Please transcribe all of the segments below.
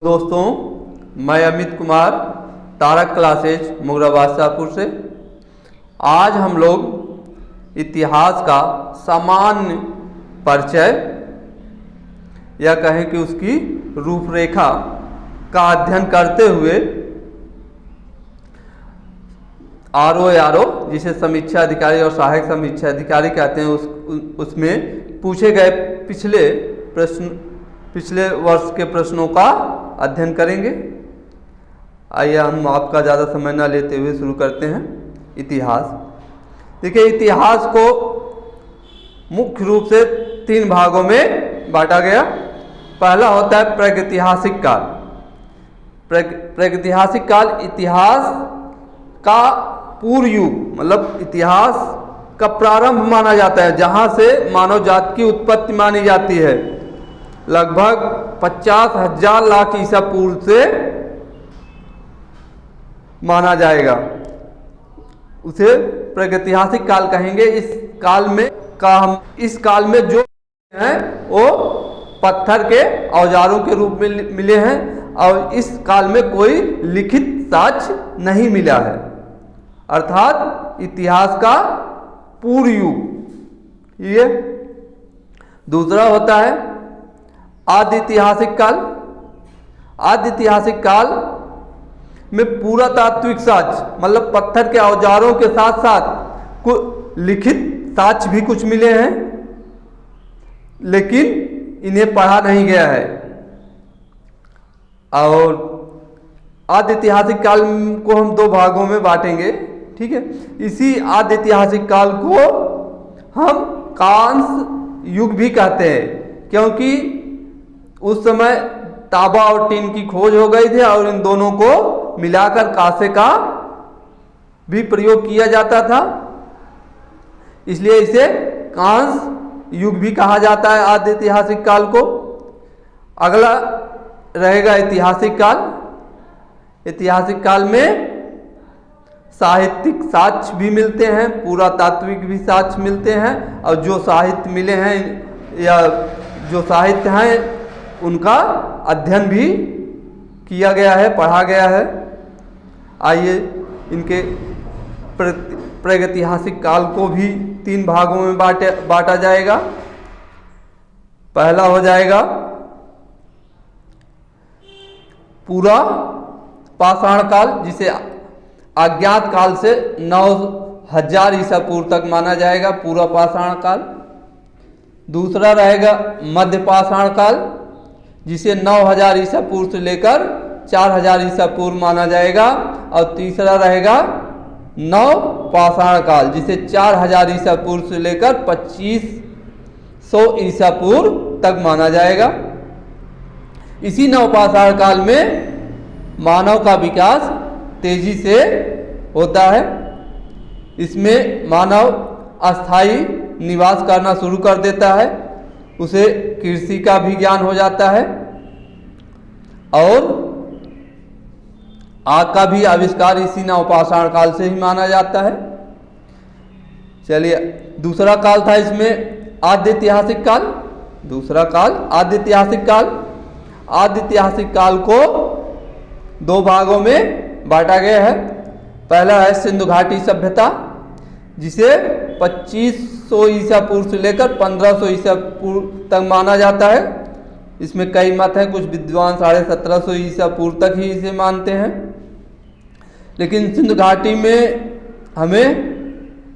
दोस्तों, मैं अमित कुमार तारक क्लासेज मुगराबाद शाहपुर से। आज हम लोग इतिहास का सामान्य परिचय या कहें कि उसकी रूपरेखा का अध्ययन करते हुए आरओ जिसे समीक्षा अधिकारी और सहायक समीक्षा अधिकारी कहते हैं उसमें पूछे गए पिछले वर्ष के प्रश्नों का अध्ययन करेंगे। आइए हम आपका ज़्यादा समय न लेते हुए शुरू करते हैं। इतिहास, देखिए, इतिहास को मुख्य रूप से 3 भागों में बांटा गया। पहला होता है प्रागैतिहासिक काल। प्रागैतिहासिक काल इतिहास का पूर्व युग, मतलब इतिहास का प्रारंभ माना जाता है, जहाँ से मानव जाति की उत्पत्ति मानी जाती है। लगभग 50,000 लाख ईसा पूर्व से माना जाएगा, उसे प्रागैतिहासिक काल कहेंगे। इस काल में जो हैं वो पत्थर के औजारों के रूप में मिले हैं और इस काल में कोई लिखित साक्ष्य नहीं मिला है, अर्थात इतिहास का पूर्व युग ये। दूसरा होता है आदि ऐतिहासिक काल। आदि ऐतिहासिक काल में पूरा तात्विक साक्ष्य, मतलब पत्थर के औजारों के साथ साथ लिखित साक्ष्य भी कुछ मिले हैं, लेकिन इन्हें पढ़ा नहीं गया है। और आदि ऐतिहासिक काल को हम 2 भागों में बांटेंगे, ठीक है। इसी आदि ऐतिहासिक काल को हम कांस्य युग भी कहते हैं, क्योंकि उस समय तांबा और टीन की खोज हो गई थी और इन दोनों को मिलाकर कांसे का भी प्रयोग किया जाता था, इसलिए इसे कांस्य युग भी कहा जाता है आदि ऐतिहासिक काल को। अगला रहेगा ऐतिहासिक काल। ऐतिहासिक काल में साहित्यिक साक्ष्य भी मिलते हैं, पुरातात्विक भी साक्ष्य मिलते हैं, और जो साहित्य मिले हैं या जो साहित्य हैं उनका अध्ययन भी किया गया है, पढ़ा गया है। आइए इनके प्रागैतिहासिक काल को भी 3 भागों में बांटा जाएगा। पहला हो जाएगा पूरा पाषाण काल, जिसे अज्ञात काल से 9000 ईसा पूर्व तक माना जाएगा, पूरा पाषाण काल। दूसरा रहेगा मध्य पाषाण काल, जिसे 9000 ईसा पूर्व से लेकर 4000 ईसा पूर्व माना जाएगा। और तीसरा रहेगा नव पाषाण काल, जिसे 4000 ईसा पूर्व से लेकर 2500 ईसा पूर्व तक माना जाएगा। इसी नव पाषाण काल में मानव का विकास तेजी से होता है। इसमें मानव अस्थायी निवास करना शुरू कर देता है, उसे कृषि का भी ज्ञान हो जाता है और आग का भी आविष्कार इसी नवपाषाण काल से ही माना जाता है। चलिए, दूसरा काल था इसमें आदि ऐतिहासिक काल। दूसरा काल आदि ऐतिहासिक काल। आदि ऐतिहासिक काल को 2 भागों में बांटा गया है। पहला है सिंधु घाटी सभ्यता, जिसे 2500 ईसा पूर्व से लेकर 1500 ईसा पूर्व तक माना जाता है। इसमें कई मत हैं, कुछ विद्वान 1750 ईसा पूर्व तक ही इसे मानते हैं, लेकिन सिंधु घाटी में हमें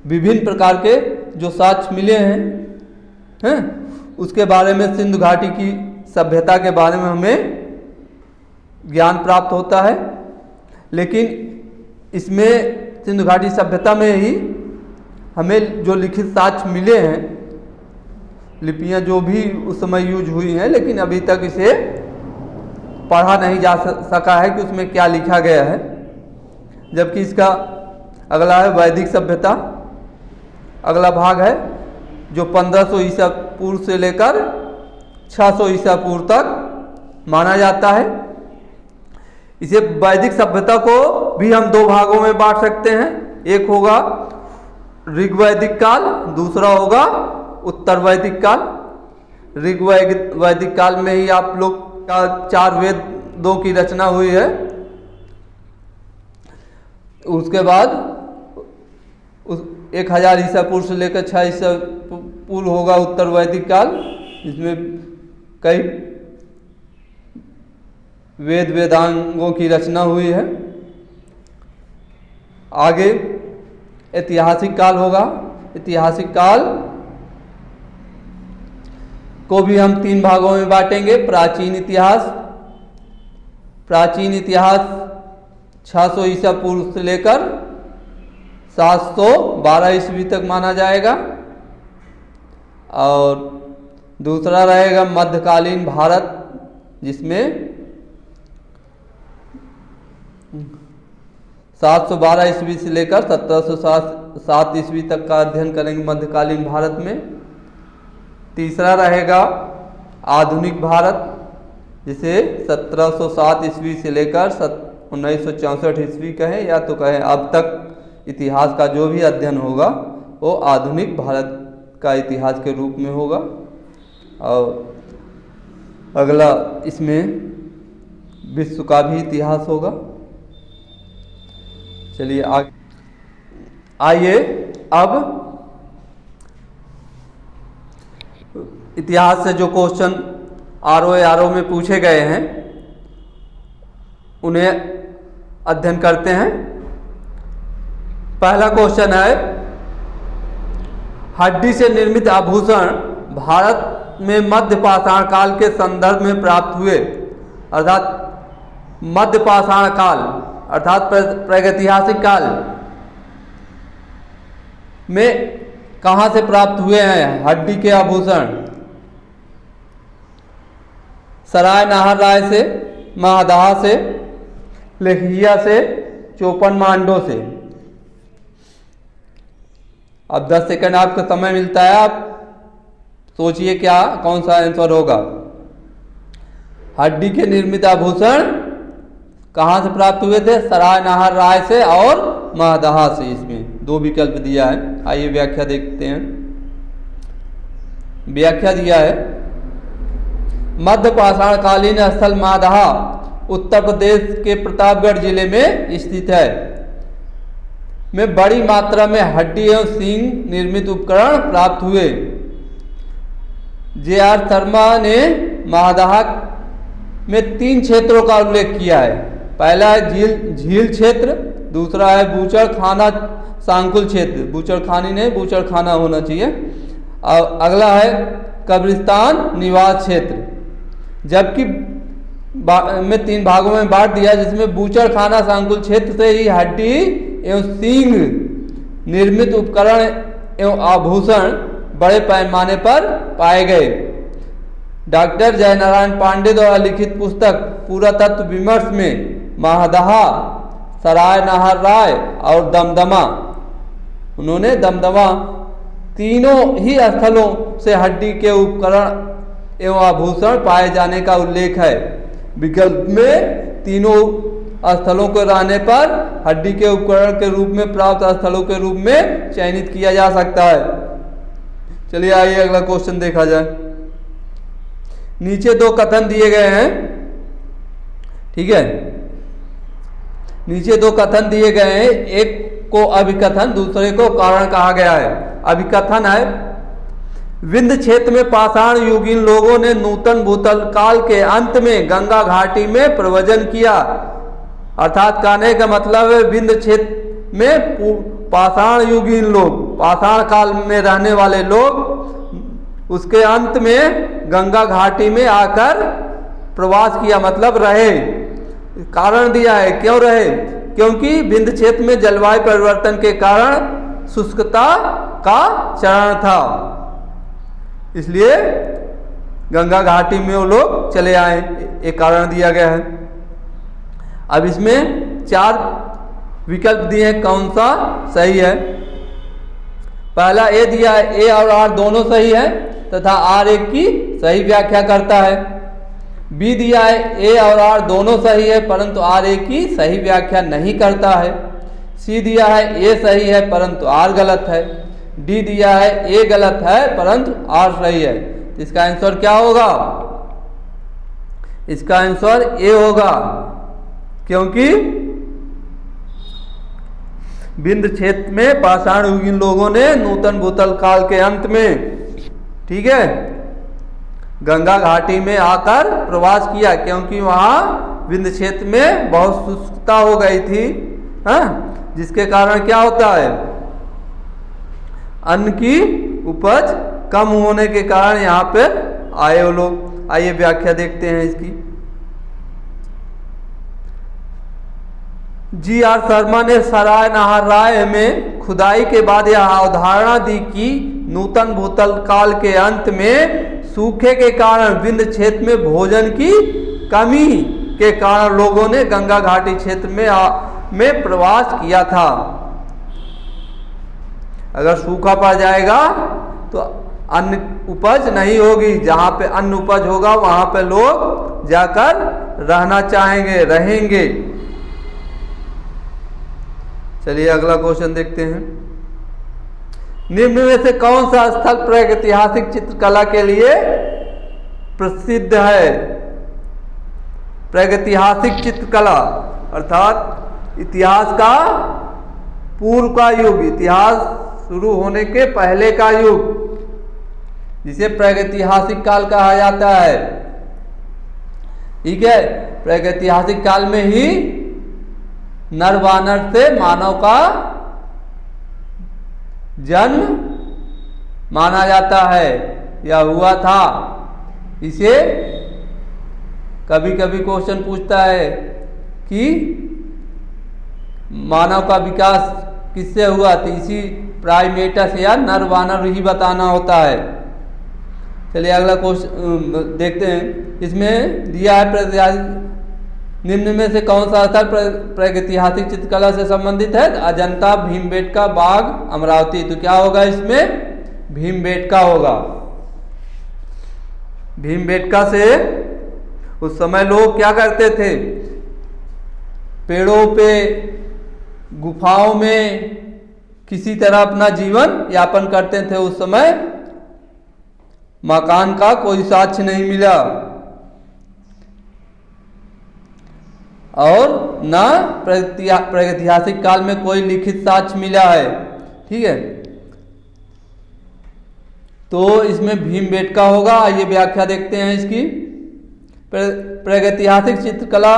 विभिन्न प्रकार के जो साक्ष्य मिले हैं उसके बारे में, सिंधु घाटी की सभ्यता के बारे में हमें ज्ञान प्राप्त होता है। लेकिन इसमें सिंधु घाटी सभ्यता में ही हमें जो लिखित साक्ष्य मिले हैं, लिपियां जो भी उस समय यूज हुई हैं, लेकिन अभी तक इसे पढ़ा नहीं जा सका है कि उसमें क्या लिखा गया है। जबकि इसका अगला है वैदिक सभ्यता। अगला भाग है जो 1500 ईसा पूर्व से लेकर 600 ईसा पूर्व तक माना जाता है। इसे वैदिक सभ्यता को भी हम 2 भागों में बांट सकते हैं। एक होगा ऋग्वैदिक काल, दूसरा होगा उत्तर वैदिक काल। ऋग्वैदिक काल में ही आप लोग का 4 वेद 2 की रचना हुई है। उसके बाद 1000 ईसा पूर्व से लेकर 6 ईसा पूर्व होगा उत्तर वैदिक काल, जिसमें कई वेदांगों की रचना हुई है। आगे ऐतिहासिक काल होगा। ऐतिहासिक काल को भी हम 3 भागों में बांटेंगे। प्राचीन इतिहास 600 ईसा पूर्व से लेकर 712 ईस्वी तक माना जाएगा। और दूसरा रहेगा मध्यकालीन भारत, जिसमें 712 ईस्वी से लेकर 1707 ईस्वी तक का अध्ययन करेंगे मध्यकालीन भारत में। तीसरा रहेगा आधुनिक भारत, जिसे 1707 ईस्वी से लेकर 1964 ईस्वी कहें या तो कहें अब तक इतिहास का जो भी अध्ययन होगा वो आधुनिक भारत का इतिहास के रूप में होगा। और अगला इसमें विश्व का भी इतिहास होगा। चलिए आइए अब इतिहास से जो क्वेश्चन आरओ में पूछे गए हैं उन्हें अध्ययन करते हैं। पहला क्वेश्चन है, हड्डी से निर्मित आभूषण भारत में मध्य पाषाण काल के संदर्भ में प्राप्त हुए, अर्थात मध्य पाषाण काल अर्थात प्रागैतिहासिक काल में कहां से प्राप्त हुए हैं हड्डी के आभूषण? सराय नाहर राय से, महादहा से, लेखिया से, चौपन मांडो से। अब 10 सेकंड आपका समय मिलता है, आप सोचिए क्या कौन सा आंसर होगा। हड्डी के निर्मित आभूषण कहां से प्राप्त हुए थे? सराय नाहर राय से और महादहा से। इसमें 2 विकल्प दिया है। आइए व्याख्या देखते हैं। व्याख्या दिया है, मध्य पाषाण कालीन स्थल महादहा उत्तर प्रदेश के प्रतापगढ़ जिले में स्थित है, में बड़ी मात्रा में हड्डी एवं सींग निर्मित उपकरण प्राप्त हुए। जे.आर. शर्मा ने महादहा में 3 क्षेत्रों का उल्लेख किया है। पहला है झील क्षेत्र, दूसरा है बूचड़खाना सांकुल क्षेत्र, बूचड़खानी नहीं बूचड़खाना होना चाहिए, और अगला है कब्रिस्तान निवास क्षेत्र। जबकि में 3 भागों में बांट दिया, जिसमें बूचड़खाना सांकुल क्षेत्र से ही हड्डी एवं सींग निर्मित उपकरण एवं आभूषण बड़े पैमाने पर पाए गए। डॉक्टर जयनारायण पांडे द्वारा लिखित पुस्तक पुरातत्व विमर्श में महादहा, सराय नाहर राय और दमदमा, उन्होंने दमदमा तीनों ही स्थलों से हड्डी के उपकरण एवं आभूषण पाए जाने का उल्लेख है। विकल्प में तीनों स्थलों के रहने पर हड्डी के उपकरण के रूप में प्राप्त स्थलों के रूप में चयनित किया जा सकता है। चलिए आइए अगला क्वेश्चन देखा जाए। नीचे 2 कथन दिए गए हैं, ठीक है। नीचे 2 कथन दिए गए हैं, एक को अभिकथन, दूसरे को कारण कहा गया है। अभिकथन है, विंध्य क्षेत्र में पाषाण युगीन लोगों ने नूतन भूतल काल के अंत में गंगा घाटी में प्रव्रजन किया। अर्थात कहने का मतलब है विंध्य क्षेत्र में पाषाण युगीन लोग, पाषाण काल में रहने वाले लोग उसके अंत में गंगा घाटी में आकर प्रवास किया, मतलब रहे। कारण दिया है, क्यों रहे? क्योंकि विंध्य क्षेत्र में जलवायु परिवर्तन के कारण शुष्कता का चरण था, इसलिए गंगा घाटी में वो लोग चले आए, एक कारण दिया गया है। अब इसमें 4 विकल्प दिए हैं, कौन सा सही है? पहला ए दिया है, ए और आर दोनों सही है तथा आर एक की सही व्याख्या करता है। बी दिया है, ए और आर दोनों सही है परंतु आर एक की सही व्याख्या नहीं करता है। सी दिया है, ए सही है परंतु आर गलत है। डी दिया है, ए गलत है परंतु आर सही है। इसका आंसर क्या होगा? इसका आंसर ए होगा, क्योंकि विंध्य क्षेत्र में पाषाण युगीन लोगों ने नूतन भूतल काल के अंत में, ठीक है, गंगा घाटी में आकर प्रवास किया, क्योंकि वहां विंध्य क्षेत्र में बहुत शुष्कता हो गई थी, जिसके कारण क्या होता है, अन्न की उपज कम होने के कारण यहाँ पे आए वो लोग। आइए व्याख्या देखते हैं इसकी। जी.आर. शर्मा ने सराय नहर राय में खुदाई के बाद यह अवधारणा दी कि नूतन भूतल काल के अंत में सूखे के कारण विंध्य क्षेत्र में भोजन की कमी के कारण लोगों ने गंगा घाटी क्षेत्र में प्रवास किया था। अगर सूखा पड़ जाएगा तो अन्न उपज नहीं होगी, जहां पे अन्न उपज होगा वहां पे लोग जाकर रहना चाहेंगे, रहेंगे। चलिए अगला क्वेश्चन देखते हैं। निम्न में से कौन सा स्थल प्रागैतिहासिक चित्रकला के लिए प्रसिद्ध है? प्रागैतिहासिक चित्रकला अर्थात इतिहास का पूर्व का युग, इतिहास शुरू होने के पहले का युग, जिसे प्रागैतिहासिक काल कहा जाता है। ठीक है, प्रागैतिहासिक काल में ही नर वानर से मानव का जन्म माना जाता है या हुआ था। इसे कभी कभी क्वेश्चन पूछता है कि मानव का विकास किससे हुआ, तो इसी प्राइमेटस या नर वानर ही बताना होता है। चलिए अगला क्वेश्चन देखते हैं। इसमें दिया है निम्न में से कौन सा स्थल प्रागैतिहासिक चित्रकला से संबंधित है? अजंता, भीमबेटका, बाघ, अमरावती। तो क्या होगा इसमें? भीमबेटका होगा। भीमबेटका से उस समय लोग क्या करते थे, पेड़ों पे, गुफाओं में किसी तरह अपना जीवन यापन करते थे। उस समय मकान का कोई साक्ष्य नहीं मिला और न प्रागैतिहासिक काल में कोई लिखित साक्ष्य मिला है। ठीक है, तो इसमें भीमबेटका होगा। ये व्याख्या देखते हैं इसकी। प्रागैतिहासिक चित्रकला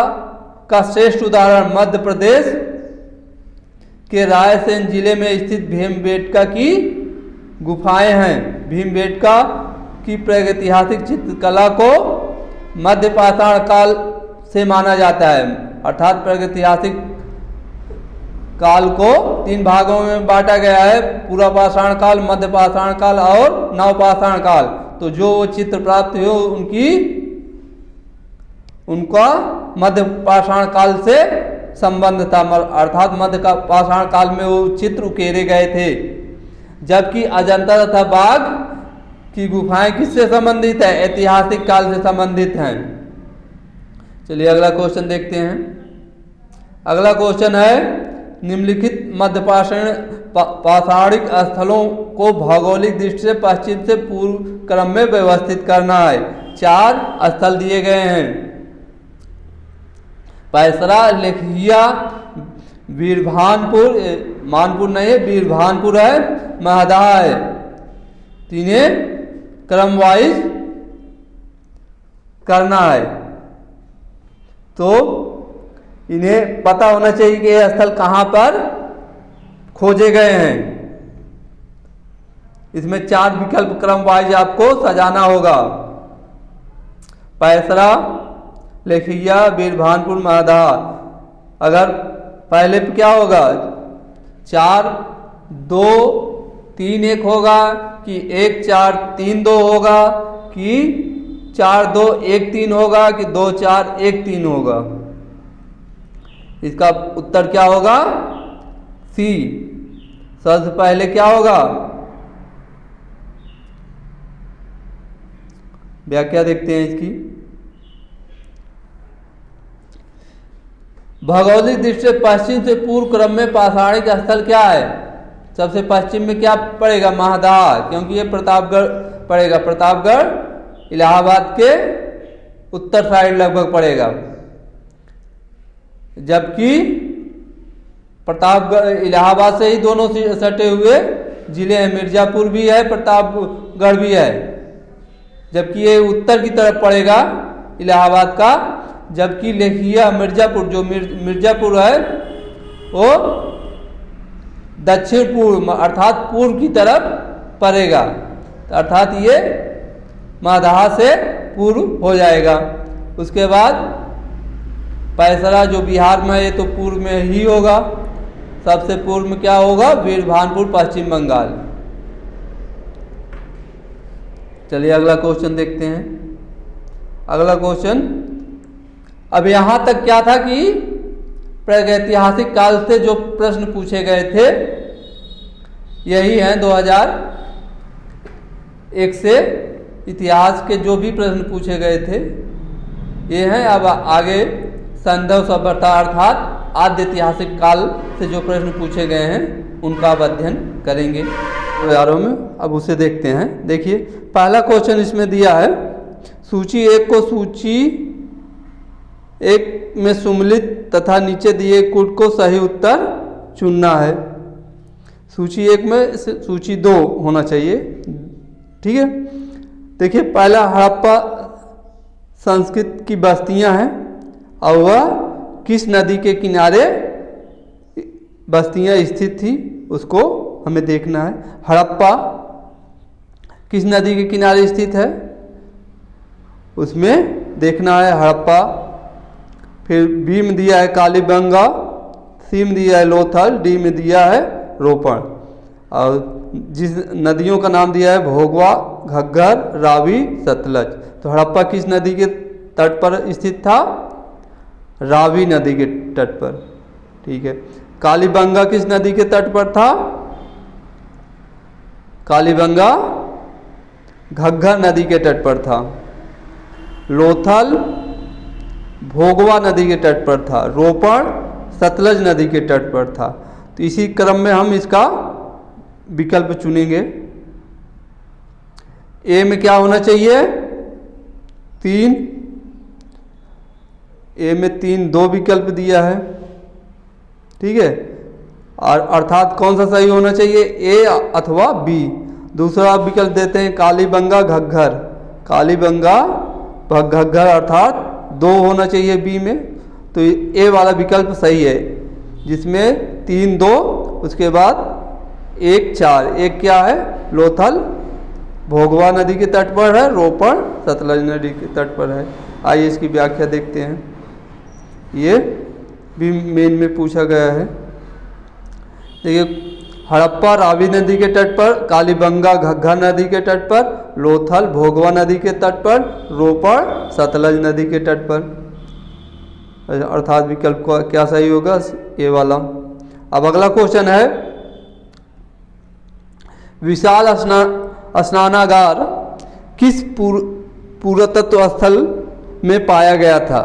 का श्रेष्ठ उदाहरण मध्य प्रदेश के रायसेन जिले में स्थित भीमबेटका की गुफाएं हैं। भीमबेटका की प्रागैतिहासिक चित्रकला को मध्य पाषाण काल से माना जाता है, अर्थात प्रागैतिहासिक काल को 3 भागों में बांटा गया है, पूर्व पाषाण काल, मध्य पाषाण काल और नव पाषाण काल। तो जो चित्र प्राप्त हुए उनका मध्य पाषाण काल से संबंध था, अर्थात मध्य पाषाण काल में वो चित्र उकेरे गए थे। जबकि अजंता तथा बाघ की गुफाएं किससे संबंधित है? ऐतिहासिक काल से संबंधित हैं। चलिए अगला क्वेश्चन देखते हैं। अगला क्वेश्चन है, निम्नलिखित मध्य पाषाणिक स्थलों को भौगोलिक दृष्टि से पश्चिम से पूर्व क्रम में व्यवस्थित करना है। 4 स्थल दिए गए हैं। पैसरा, लेखिया, वीरभानपुर, मानपुर नहीं है, वीरभानपुर है, महदहा है। तीनों क्रम वाइज करना है। तो इन्हें पता होना चाहिए कि ये स्थल कहां पर खोजे गए हैं। इसमें 4 विकल्प क्रम वाइज आपको सजाना होगा। पैसरा, लेखिया, वीरभानपुर, महदहा। अगर पहले पे क्या होगा? 4 2 3 1 होगा कि 1 4 3 2 होगा कि 4 2 1 3 होगा कि 2 4 1 3 होगा? इसका उत्तर क्या होगा? सी। सबसे पहले क्या होगा? व्याख्या देखते हैं इसकी। भौगोलिक दृष्टि से पश्चिम से पूर्व क्रम में पाषाणिक स्थल क्या है? सबसे पश्चिम में क्या पड़ेगा? महदहा, क्योंकि ये प्रतापगढ़ पड़ेगा। प्रतापगढ़ इलाहाबाद के उत्तर साइड लगभग पड़ेगा, जबकि प्रतापगढ़ इलाहाबाद से ही दोनों सटे हुए जिले हैं, मिर्जापुर भी है, प्रतापगढ़ भी है, जबकि ये उत्तर की तरफ पड़ेगा इलाहाबाद का, जबकि लेखिया मिर्जापुर जो मिर्जापुर है वो दक्षिण पूर्व अर्थात पूर्व की तरफ पड़ेगा, अर्थात ये मादहा से पूर्व हो जाएगा। उसके बाद पैसरा जो बिहार में है ये तो पूर्व में ही होगा, सबसे पूर्व में क्या होगा, वीरभानपुर पश्चिम बंगाल। चलिए अगला क्वेश्चन देखते हैं। अगला क्वेश्चन, अब यहाँ तक क्या था कि प्रागैतिहासिक काल से जो प्रश्न पूछे गए थे यही हैं 2001 से इतिहास के जो भी प्रश्न पूछे गए थे ये हैं। अब आगे संदर्भ सभ्यता अर्थात आद्य ऐतिहासिक काल से जो प्रश्न पूछे गए हैं उनका अब अध्ययन करेंगे यारों में। अब उसे देखते हैं। देखिए पहला क्वेश्चन इसमें दिया है, सूची 1 को सूची 1 में सम्मिलित तथा नीचे दिए कूट को सही उत्तर चुनना है। सूची 1 में सूची 2 होना चाहिए, ठीक है। देखिए पहला हड़प्पा संस्कृत की बस्तियां हैं और वह किस नदी के किनारे बस्तियां स्थित थी उसको हमें देखना है। हड़प्पा किस नदी के किनारे स्थित है उसमें देखना है हड़प्पा। फिर बी में दिया है कालीबंगा, सी में दिया है लोथल, डी में दिया है रोपण। और जिस नदियों का नाम दिया है भोगवा, घग्गर, रावी, सतलज। तो हड़प्पा किस नदी के तट पर स्थित था, रावी नदी के तट पर, ठीक है। कालीबंगा किस नदी के तट पर था, कालीबंगा घग्गर नदी के तट पर था। लोथल भोगवा नदी के तट पर था। रोपण सतलज नदी के तट पर था। तो इसी क्रम में हम इसका विकल्प चुनेंगे। ए में क्या होना चाहिए, 3, ए में 3 2 विकल्प दिया है, ठीक है। और अर्थात कौन सा सही होना चाहिए, ए अथवा बी। दूसरा विकल्प देते हैं कालीबंगा घग्गर, कालीबंगा घग्गर अर्थात 2 होना चाहिए बी में। तो ए वाला विकल्प सही है जिसमें 3 2 उसके बाद 1 4। एक क्या है, लोथल भोगवा नदी के तट पर है, रोपण सतलज नदी के तट पर है। आइए इसकी व्याख्या देखते हैं। ये भी मेन में पूछा गया है। देखिए हड़प्पा रावी नदी के तट पर, कालीबंगा घग्गर नदी के तट पर, लोथल भोगवा नदी के तट पर, रोपण सतलज नदी के तट पर। अर्थात विकल्प को क्या सही होगा, ये वाला। अब अगला क्वेश्चन है, विशाल स्नानागार किस पुरातत्व स्थल में पाया गया था।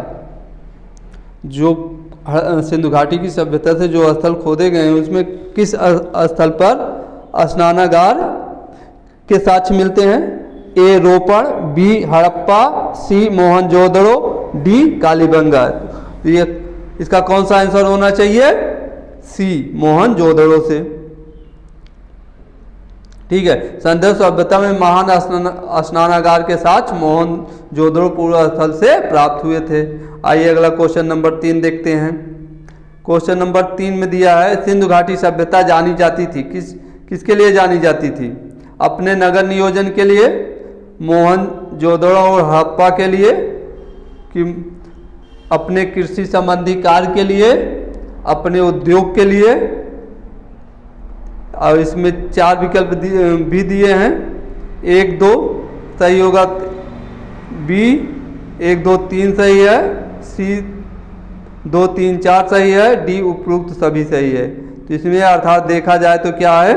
जो सिंधु घाटी की सभ्यता से जो स्थल खोदे गए हैं उसमें किस स्थल पर स्नानागार के साक्ष्य मिलते हैं। ए रोपण, बी हड़प्पा, सी मोहनजोदड़ो, डी कालीबंगा। ये इसका कौन सा आंसर होना चाहिए, सी मोहनजोदड़ो से, ठीक है। संदर्भ सभ्यता में महान स्नानागार के साथ मोहनजोदड़ो पूर्व स्थल से प्राप्त हुए थे। आइए अगला क्वेश्चन नंबर 3 देखते हैं। क्वेश्चन नंबर 3 में दिया है, सिंधु घाटी सभ्यता जानी जाती थी किसके लिए जानी जाती थी, अपने नगर नियोजन के लिए, मोहनजोदड़ो और हड़प्पा के लिए, कि अपने कृषि संबंधी कार्य के लिए, अपने उद्योग के लिए। और इसमें 4 विकल्प भी दिए हैं। 1 2 सही होगा, बी 1 2 3 सही है, सी 2 3 4 सही है, डी उपरोक्त सभी सही है। तो इसमें अर्थात देखा जाए तो क्या है,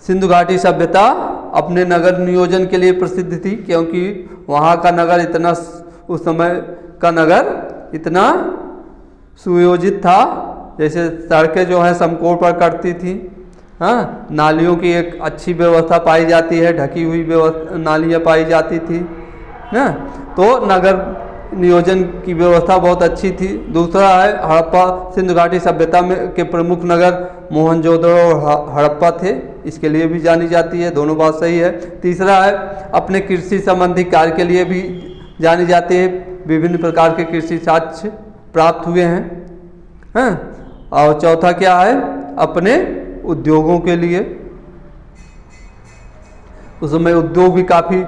सिंधु घाटी सभ्यता अपने नगर नियोजन के लिए प्रसिद्ध थी, क्योंकि वहाँ का नगर इतना, उस समय का नगर इतना सुयोजित था, जैसे सड़कें जो है समकोण पर कटती थी, हाँ, नालियों की एक अच्छी व्यवस्था पाई जाती है, ढकी हुई व्यवस्था नालियाँ पाई जाती थी ना, तो नगर नियोजन की व्यवस्था बहुत अच्छी थी। दूसरा है हड़प्पा सिंधु घाटी सभ्यता में के प्रमुख नगर मोहनजोदड़ो और हड़प्पा थे, इसके लिए भी जानी जाती है, दोनों बात सही है। तीसरा है अपने कृषि संबंधी कार्य के लिए भी जानी जाती है, विभिन्न प्रकार के कृषि साक्ष्य प्राप्त हुए हैं, हाँ। और चौथा क्या है, अपने उद्योगों के लिए, उस समय उद्योग भी काफ़ी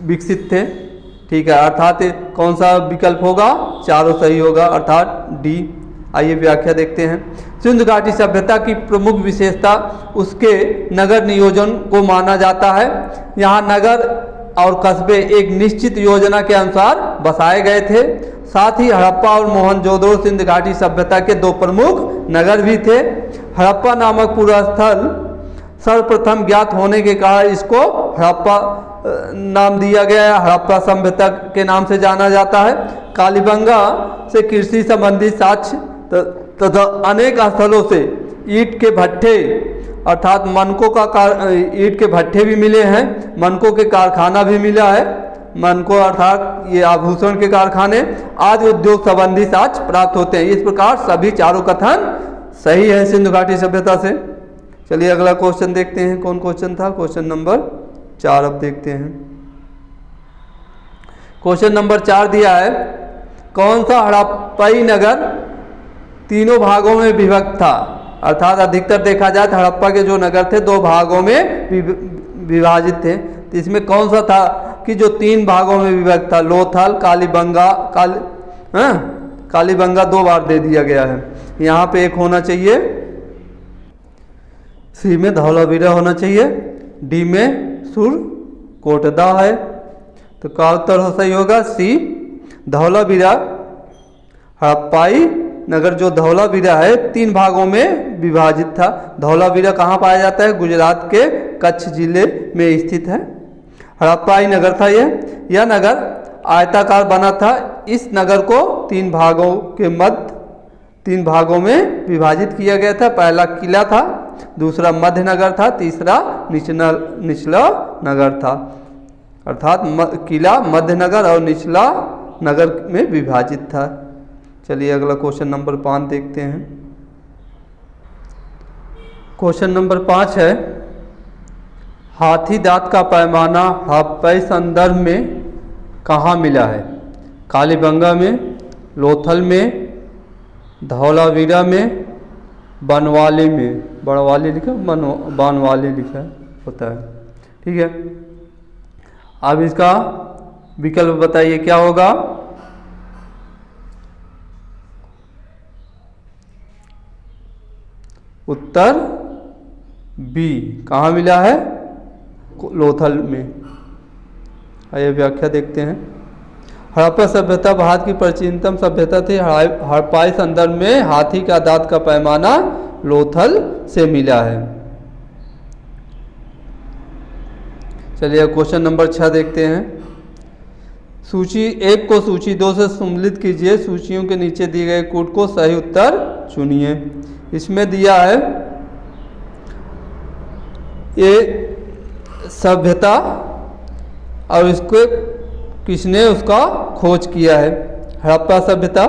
विकसित थे, ठीक है। अर्थात कौन सा विकल्प होगा, चारों सही होगा, अर्थात डी। आइए व्याख्या देखते हैं। सिंधु घाटी सभ्यता की प्रमुख विशेषता उसके नगर नियोजन को माना जाता है। यहाँ नगर और कस्बे एक निश्चित योजना के अनुसार बसाए गए थे। साथ ही हड़प्पा और मोहनजोदड़ो सिंधु घाटी सभ्यता के दो प्रमुख नगर भी थे। हड़प्पा नामक पूरा स्थल सर्वप्रथम ज्ञात होने के कारण इसको हड़प्पा नाम दिया गया है, हड़प्पा सभ्यता के नाम से जाना जाता है। कालीबंगा से कृषि संबंधी साक्ष्य तथा अनेक स्थलों से ईंट के भट्ठे अर्थात मनकों का ईंट के भट्ठे भी मिले हैं, मनकों के कारखाना भी मिला है, मनकों अर्थात ये आभूषण के कारखाने आदि उद्योग संबंधी साक्ष्य प्राप्त होते हैं। इस प्रकार सभी चारों कथन सही है सिंधु घाटी सभ्यता से। चलिए अगला क्वेश्चन देखते हैं, कौन क्वेश्चन था, क्वेश्चन नंबर 4 अब देखते हैं। क्वेश्चन नंबर 4 दिया है, कौन सा हड़प्पाई नगर तीनों भागों में विभक्त था। अर्थात अधिकतर देखा जाए तो हड़प्पा के जो नगर थे 2 भागों में विभाजित थे, तो इसमें कौन सा था कि जो 3 भागों में विभक्त था। लोथल, कालीबंगा, कालीबंगा 2 बार दे दिया गया है, यहाँ पे एक होना चाहिए, सी में धौलावीरा होना चाहिए, डी में सुरकोटदा है, तो का उत्तर हो सही होगा सी धौलावीरा। हड़प्पाई नगर जो धौलावीरा है 3 भागों में विभाजित था। धौलावीरा कहाँ पाया जाता है, गुजरात के कच्छ जिले में स्थित है। हड़प्पाई नगर था यह नगर आयताकार बना था। इस नगर को 3 भागों में विभाजित किया गया था। पहला किला था, दूसरा मध्य नगर था, तीसरा निचला नगर था। अर्थात किला, मध्य नगर और निचला नगर में विभाजित था। चलिए अगला क्वेश्चन नंबर 5 देखते हैं। क्वेश्चन नंबर 5 है, हाथी दांत का पैमाना हड़प्पाई संदर्भ में कहाँ मिला है। कालीबंगा में, लोथल में, धौलावीरा में, बनवाली में, बड़वाली लिखा बनवाली लिखा होता है, ठीक है। अब इसका विकल्प बताइए क्या होगा। उत्तर बी, कहाँ मिला है, लोथल में। आइए व्याख्या देखते हैं। हड़प्पा सभ्यता भारत की प्राचीनतम सभ्यता थी। हड़प्पाई संदर्भ में हाथी का दांत का पैमाना लोथल से मिला है। चलिए क्वेश्चन नंबर 6 देखते हैं। सूची 1 को सूची 2 से सम्मिलित कीजिए। सूचियों के नीचे दिए गए कूट को सही उत्तर चुनिए। इसमें दिया है ये सभ्यता और इसको किसने उसका खोज किया है। हड़प्पा सभ्यता,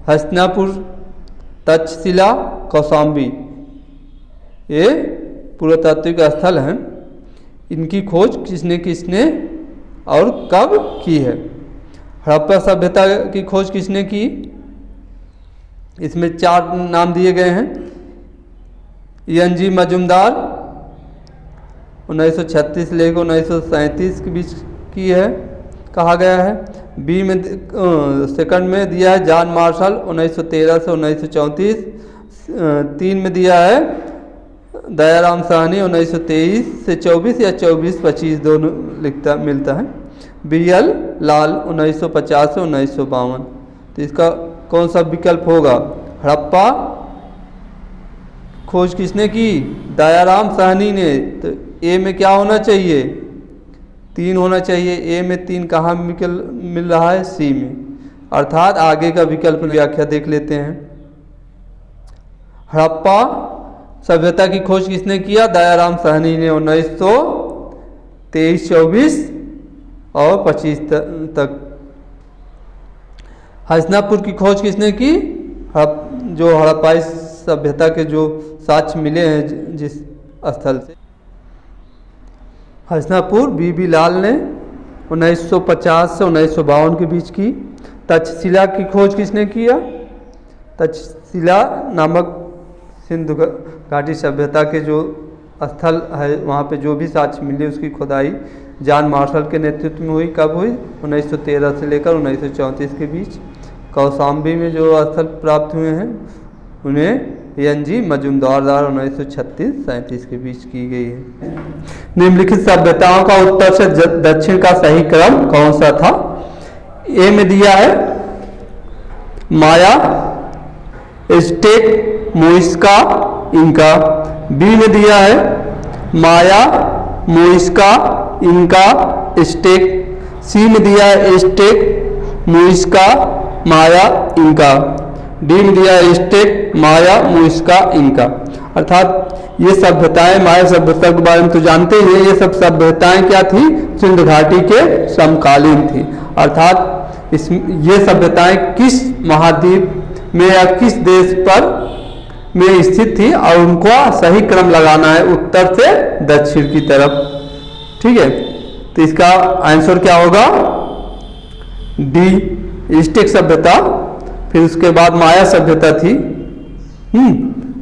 हस्तिनापुर, तक्षशिला, कौशाम्बी, ये पुरातात्विक स्थल हैं। इनकी खोज किसने और कब की है। हड़प्पा सभ्यता की खोज किसने की, इसमें 4 नाम दिए गए हैं। एन.जी. मजुमदार 1936 लेकर 1937 के बीच की है कहा गया है। बी में सेकंड में दिया है जॉन मार्शल 1913 से 1934। 3 में दिया है दयाराम साहनी 1923 से 24 या 24-25 दोनों मिलता है। बी.एल. लाल 1950 से 1952। तो इसका कौन सा विकल्प होगा। हड़प्पा खोज किसने की, दयाराम साहनी ने। तो ए में क्या होना चाहिए, 3 होना चाहिए। ए में 3 कहाँ मिल रहा है, सी में। अर्थात आगे का विकल्प व्याख्या देख लेते हैं। हड़प्पा सभ्यता की खोज किसने किया? दयाराम साहनी ने 1923, 24 और 25 तक। हस्तिनापुर की खोज किसने की? जो हड़प्पाई सभ्यता के जो साक्ष्य मिले हैं जिस स्थल से, हस्तिनापुर बीबी लाल ने 1950 से 1952 के बीच की। तक्षशिला की खोज किसने किया? तक्षशिला नामक सिंधु घाटी सभ्यता के जो स्थल है वहाँ पे जो भी साक्ष्य मिले उसकी खुदाई जॉन मार्शल के नेतृत्व में हुई। कब हुई? 1913 से लेकर 1934 के बीच। कौशाम्बी में जो स्थल प्राप्त हुए हैं उन्हें एन.जी. मजूमदार द्वारा 1936-37 के बीच की गई है। निम्नलिखित सभ्यताओं का उत्तर से दक्षिण का सही क्रम कौन सा था? ए में दिया है माया, एज़टेक, मोइस्का, इंका। बी में दिया है माया, मोइस्का, इंका, एज़टेक। सी में दिया है एज़टेक, मोइस्का, माया, इंका। डी में दिया है एज़टेक, माया, मोइस्का, इंका। अर्थात ये सभ्यताएं, माया सभ्यता के बारे में तो जानते ही हैं, ये सब सभ्यताएं क्या थी? सिंधु घाटी के समकालीन थी। अर्थात ये सभ्यताएं किस महाद्वीप में या किस देश पर में स्थित थी और उनको सही क्रम लगाना है उत्तर से दक्षिण की तरफ। ठीक है, तो इसका आंसर क्या होगा? डी, एज़टेक सभ्यता। फिर उसके बाद माया सभ्यता थी,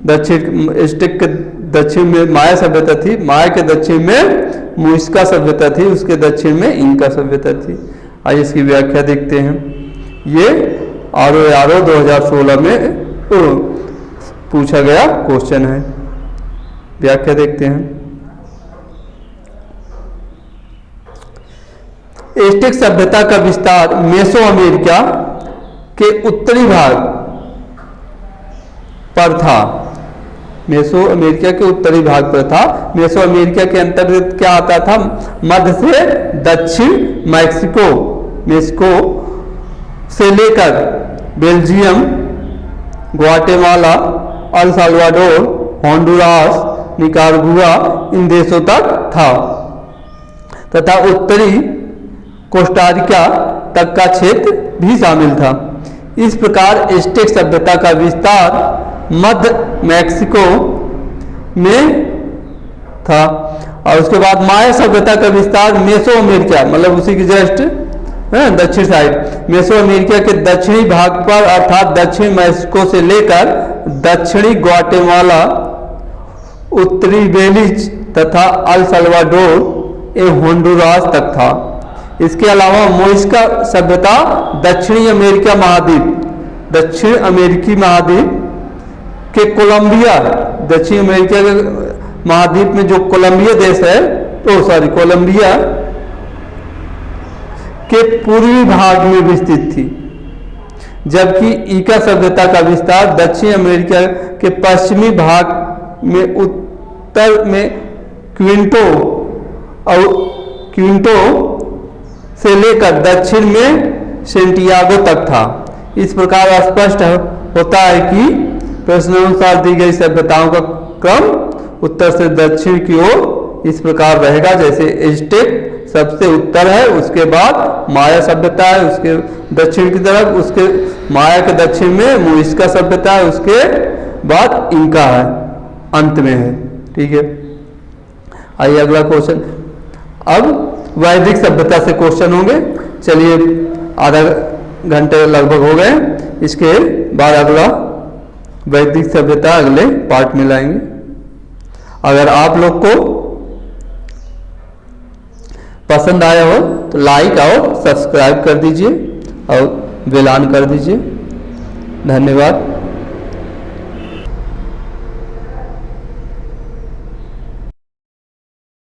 दक्षिण एज़टेक के दक्षिण में माया सभ्यता थी, माया के दक्षिण में मोइस्का सभ्यता थी, उसके दक्षिण में इंका सभ्यता थी। आइए इसकी व्याख्या देखते हैं। ये RO 2016 में पूछा गया क्वेश्चन है। व्याख्या देखते हैं। एज़टेक सभ्यता का विस्तार मेसोअमेरिका के उत्तरी भाग पर था। मेसोअमेरिका के उत्तरी भाग पर था। मेसोअमेरिका के अंतर्गत क्या आता था? मध्य से दक्षिण मैक्सिको, मेक्सिको से लेकर Belgium, Guatemala, El Salvador, Honduras, Nicaragua इन देशों तक था तथा उत्तरी कोस्टारिका तक का क्षेत्र भी शामिल था। इस प्रकार एज़टेक सभ्यता का विस्तार मध्य मैक्सिको में था। और उसके बाद माया सभ्यता का विस्तार मेसोअमेरिका, मतलब उसी की जस्ट दक्षिण साइड, मेसोअमेरिका के दक्षिणी भाग पर अर्थात दक्षिण मैक्सिको से लेकर दक्षिणी ग्वाटेमाला, उत्तरी बेलीज तथा अल साल्वाडोर एवं होंडुरास तक था। इसके अलावा मोइस्का सभ्यता दक्षिणी अमेरिका महाद्वीप, दक्षिण अमेरिकी महाद्वीप के कोलंबिया, दक्षिण अमेरिका के महाद्वीप में जो कोलंबिया देश है, कोलंबिया के पूर्वी भाग में विस्तृत थी। जबकि इंका सभ्यता का विस्तार दक्षिण अमेरिका के पश्चिमी भाग में उत्तर में क्विंटो से लेकर दक्षिण में सेंटियागो तक था। इस प्रकार स्पष्ट होता है कि प्रश्नानुसार दी गई सभ्यताओं का क्रम उत्तर से दक्षिण की ओर इस प्रकार रहेगा। जैसे एज़टेक सबसे उत्तर है, उसके बाद माया सभ्यता है, उसके दक्षिण की तरफ, उसके माया के दक्षिण में मोइस्का सभ्यता है, उसके बाद इंका है, अंत में है। ठीक है, आइए अगला क्वेश्चन। अब वैदिक सभ्यता से क्वेश्चन होंगे। चलिए आधा घंटे लगभग हो गए, इसके बाद अगला वैदिक सभ्यता अगले पार्ट में लाएंगे। अगर आप लोग को पसंद आया हो तो लाइक और सब्सक्राइब कर दीजिए और बेल ऑन कर दीजिए। धन्यवाद।